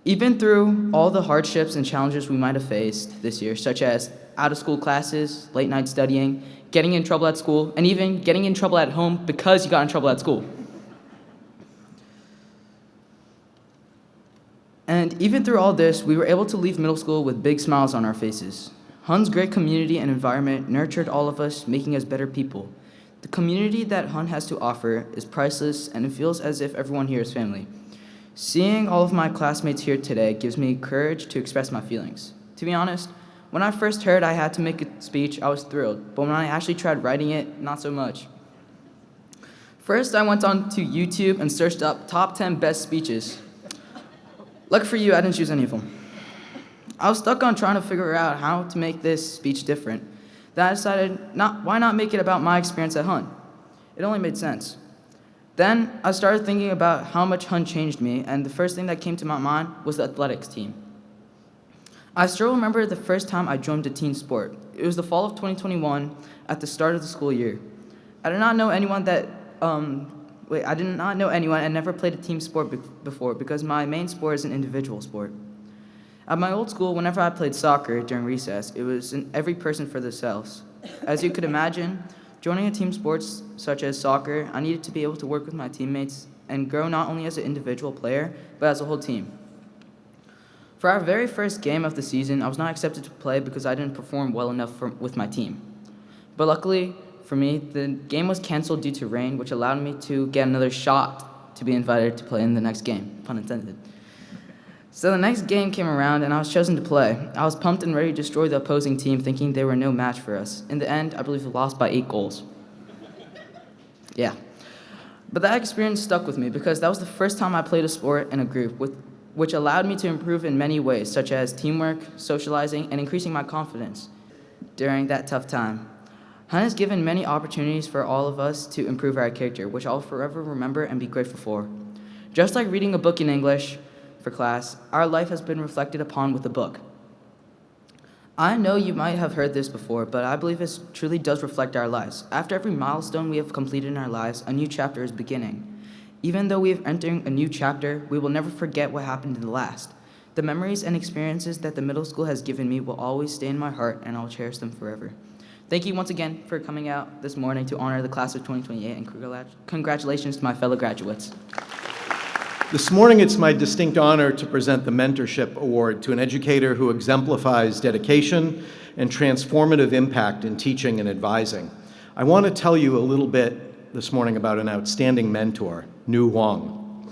Even through all the hardships and challenges we might have faced this year, such as out-of-school classes, late-night studying, getting in trouble at school, and even getting in trouble at home because you got in trouble at school. And even through all this, we were able to leave middle school with big smiles on our faces. Hun's great community and environment nurtured all of us, making us better people. The community that Hun has to offer is priceless, and it feels as if everyone here is family. Seeing all of my classmates here today gives me courage to express my feelings. To be honest, when I first heard I had to make a speech, I was thrilled, but when I actually tried writing it, not so much. First, I went on to YouTube and searched up top 10 best speeches. Lucky for you, I didn't choose any of them. I was stuck on trying to figure out how to make this speech different. Then I decided, why not make it about my experience at Hun? It only made sense. Then I started thinking about how much Hun changed me, and the first thing that came to my mind was the athletics team. I still remember the first time I joined a team sport. It was the fall of 2021 at the start of the school year. I did not know anyone and never played a team sport before because my main sport is an individual sport. At my old school, whenever I played soccer during recess, it was every person for themselves. As you could imagine, joining a team sports such as soccer, I needed to be able to work with my teammates and grow not only as an individual player, but as a whole team. For our very first game of the season, I was not accepted to play because I didn't perform well enough with my team. But luckily for me, the game was canceled due to rain, which allowed me to get another shot to be invited to play in the next game, pun intended. So the next game came around and I was chosen to play. I was pumped and ready to destroy the opposing team, thinking they were no match for us. In the end, I believe we lost by 8 goals. Yeah. But that experience stuck with me because that was the first time I played a sport in a group, which allowed me to improve in many ways, such as teamwork, socializing, and increasing my confidence during that tough time. Hun has given many opportunities for all of us to improve our character, which I'll forever remember and be grateful for. Just like reading a book in English for class, our life has been reflected upon with a book. I know you might have heard this before, but I believe this truly does reflect our lives. After every milestone we have completed in our lives, a new chapter is beginning. Even though we are entering a new chapter, we will never forget what happened in the last. The memories and experiences that the middle school has given me will always stay in my heart, and I'll cherish them forever. Thank you once again for coming out this morning to honor the class of 2028, and congratulations to my fellow graduates. This morning, it's my distinct honor to present the Mentorship Award to an educator who exemplifies dedication and transformative impact in teaching and advising. I want to tell you a little bit this morning about an outstanding mentor, Nu Huang.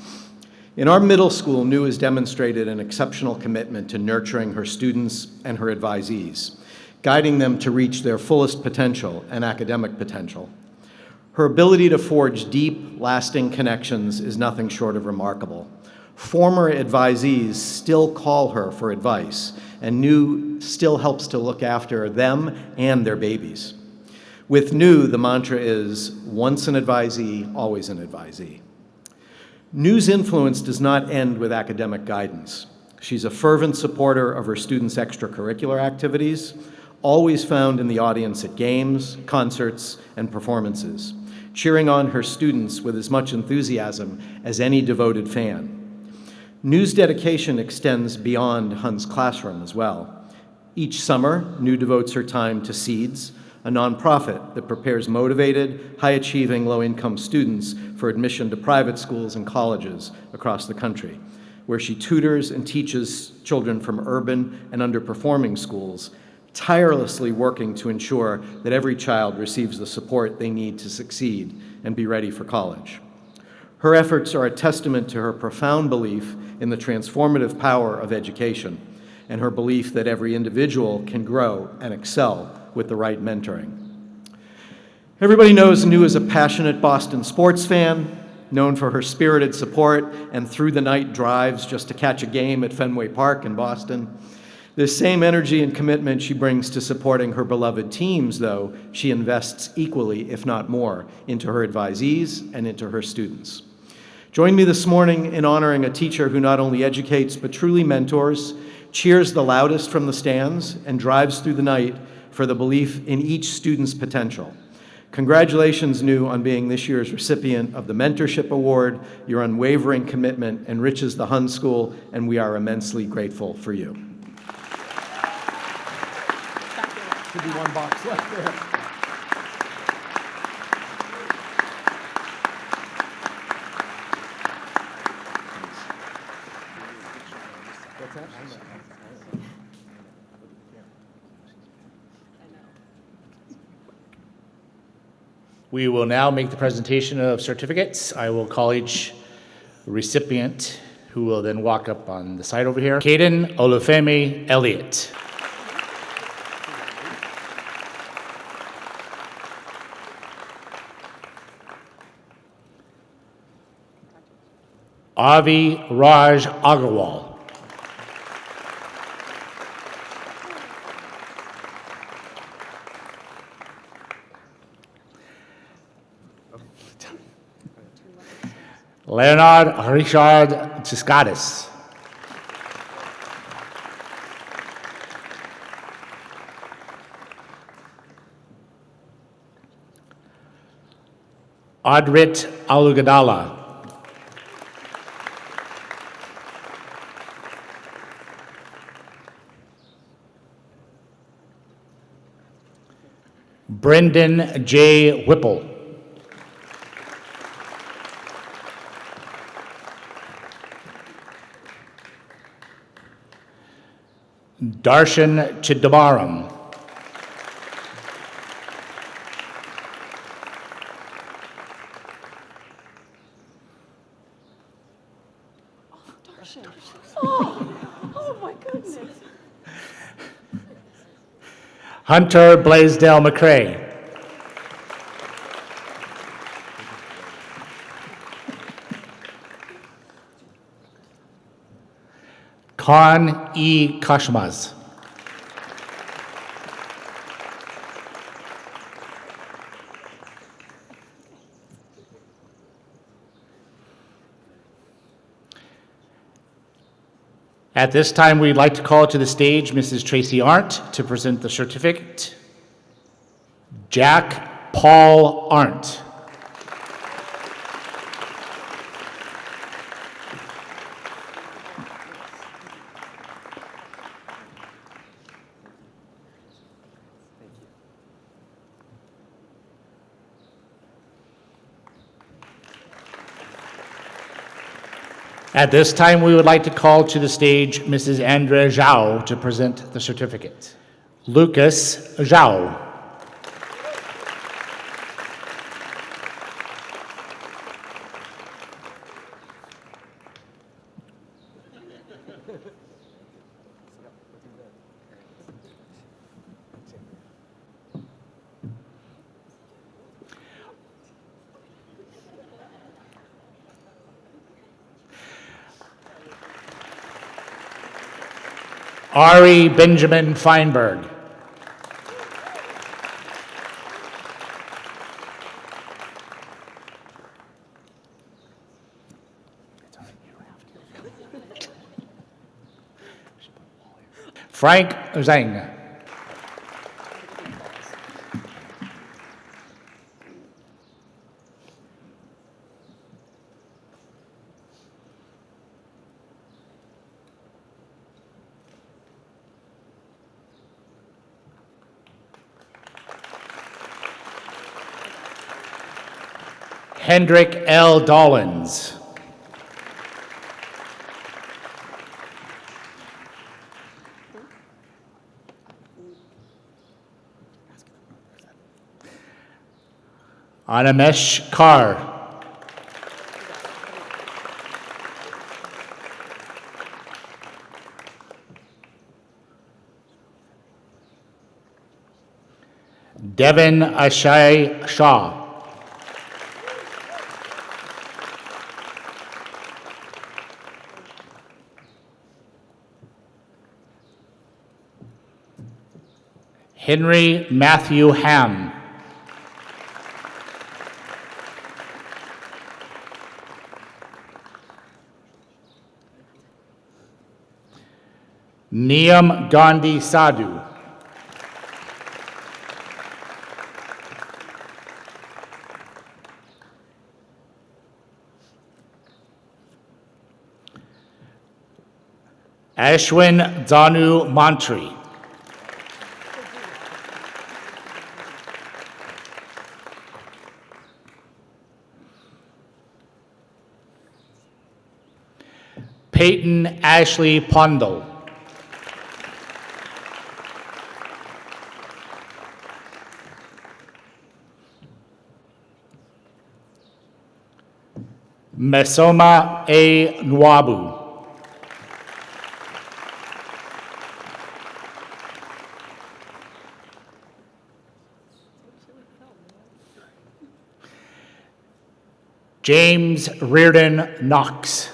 In our middle school, Nu has demonstrated an exceptional commitment to nurturing her students and her advisees, guiding them to reach their fullest potential and academic potential. Her ability to forge deep, lasting connections is nothing short of remarkable. Former advisees still call her for advice, and Nu still helps to look after them and their babies. With Nu, the mantra is, once an advisee, always an advisee. Nu's influence does not end with academic guidance. She's a fervent supporter of her students' extracurricular activities, always found in the audience at games, concerts, and performances, cheering on her students with as much enthusiasm as any devoted fan. Nu's dedication extends beyond Hun's classroom as well. Each summer, Nu devotes her time to Seeds, a nonprofit that prepares motivated, high-achieving, low-income students for admission to private schools and colleges across the country, where she tutors and teaches children from urban and underperforming schools, tirelessly working to ensure that every child receives the support they need to succeed and be ready for college. Her efforts are a testament to her profound belief in the transformative power of education and her belief that every individual can grow and excel with the right mentoring. Everybody knows Nu is a passionate Boston sports fan, known for her spirited support and through-the-night drives just to catch a game at Fenway Park in Boston. This same energy and commitment she brings to supporting her beloved teams, though, she invests equally, if not more, into her advisees and into her students. Join me this morning in honoring a teacher who not only educates but truly mentors, cheers the loudest from the stands, and drives through the night for the belief in each student's potential. Congratulations, Nu, on being this year's recipient of the Mentorship Award. Your unwavering commitment enriches the Hun School, and we are immensely grateful for you. Should be one box left there. We will now make the presentation of certificates. I will call each recipient, who will then walk up on the side over here. Caden Olufemi Elliott. Avi Raj Agarwal. Leonard Richard Ciscadis. Adrit Alugadala. Brendan J. Whipple. Darshan Chidambaram. Oh my goodness. Hunter Blaisdell McCrae. Khan E. Kashmaz. At this time, we'd like to call to the stage Mrs. Tracy Arndt to present the certificate. Jack Paul Arndt. At this time, we would like to call to the stage Mrs. Andrea Zhao to present the certificate. Lucas Zhao. Ari Benjamin Feinberg. Frank Zhang. Hendrik L. Dollins. Animesh Kaur. Devin Ashay Shah. Henry Matthew Ham. Niyam Gandhi Sadhu. Ashwin Danu Mantri. Peyton Ashley Pondal. Mesoma A. Nwabu. James Reardon Knox.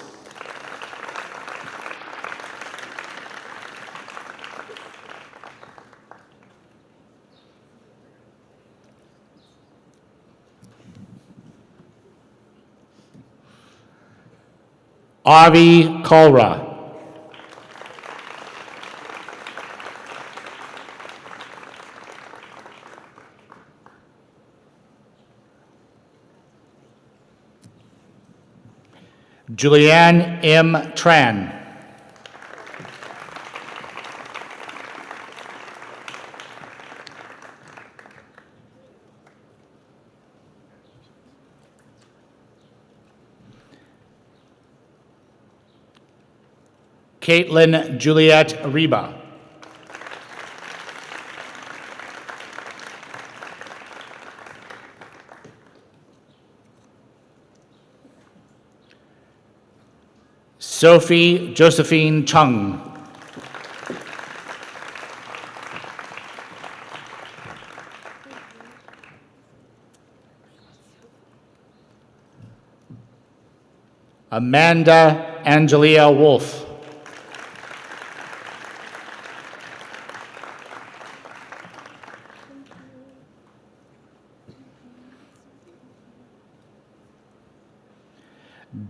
Avi Kalra. Julianne M. Tran. Caitlin Juliet Reba. Sophie Josephine Chung. Amanda Angelia Wolf.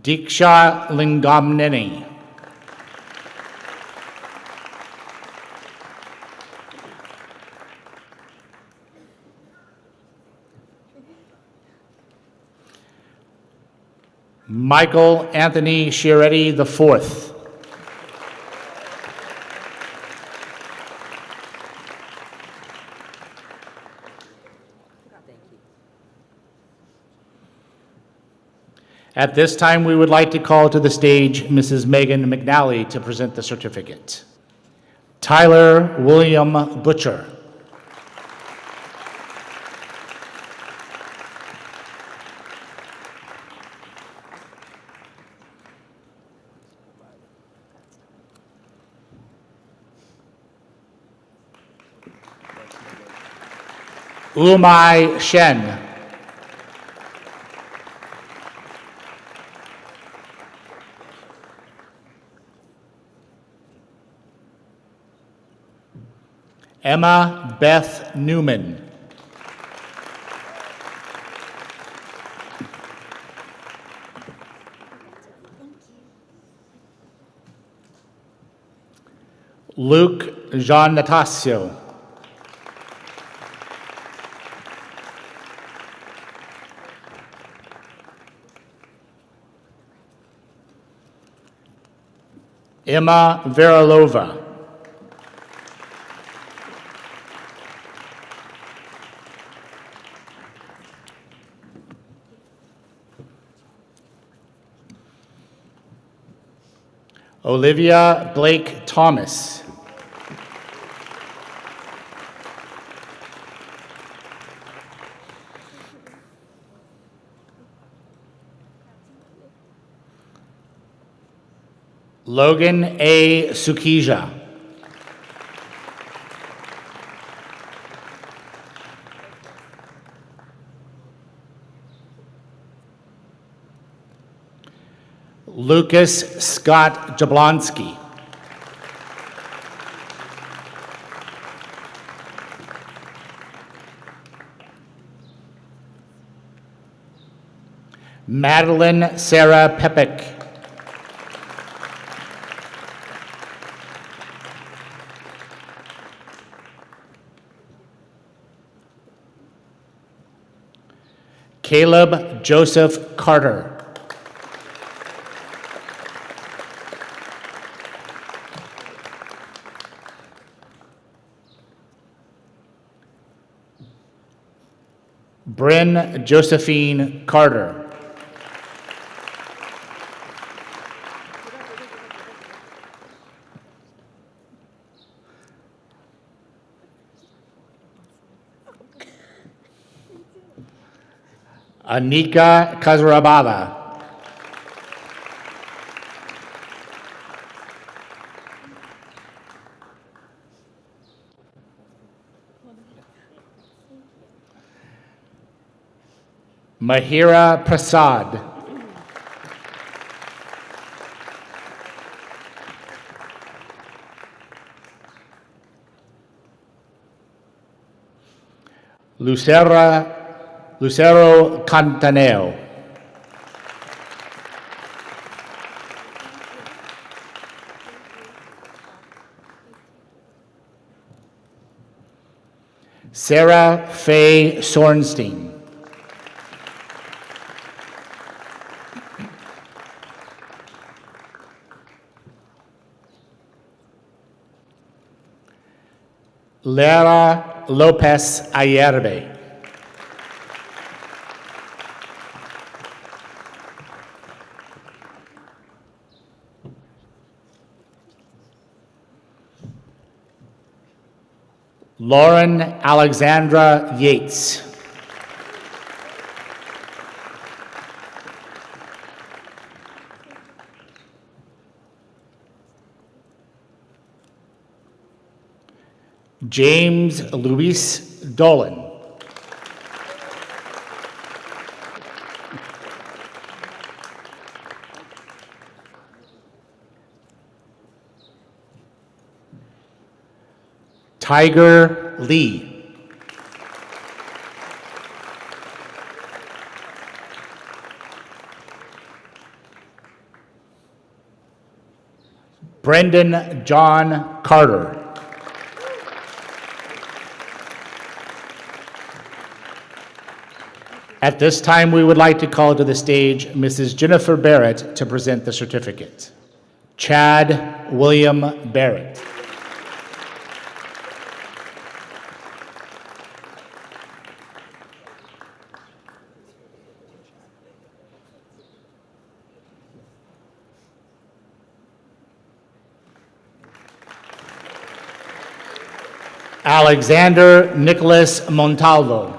Diksha Lingamneni. Michael Anthony Chiaretti IV. At this time, we would like to call to the stage Mrs. Megan McNally to present the certificate. Tyler William Butcher. Umai Shen. Emma Beth Newman. Luke Jean Natasio. Emma Verilova. Olivia Blake Thomas. Logan A. Sukija. Lucas Scott Jablonski. Madeline Sarah Pepek. Caleb Joseph Carter. Bryn Josephine Carter. Anika Kazarabala. Mahira Prasad. Lucero Cantaneo. Sarah Faye Sorenstein. Lara Lopez Ayerbe. Lauren Alexandra Yates. James Luis Dolan. Tiger Lee. Brendan John Carter. At this time, we would like to call to the stage Mrs. Jennifer Barrett to present the certificate. Chad William Barrett. Alexander Nicholas Montalvo.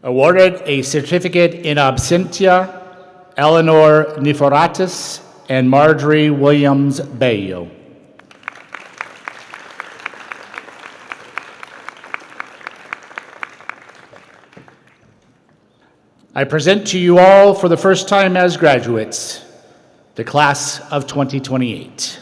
Awarded a certificate in absentia, Eleanor Niforatis and Marjorie Williams Bayo. I present to you all for the first time as graduates, the class of 2028.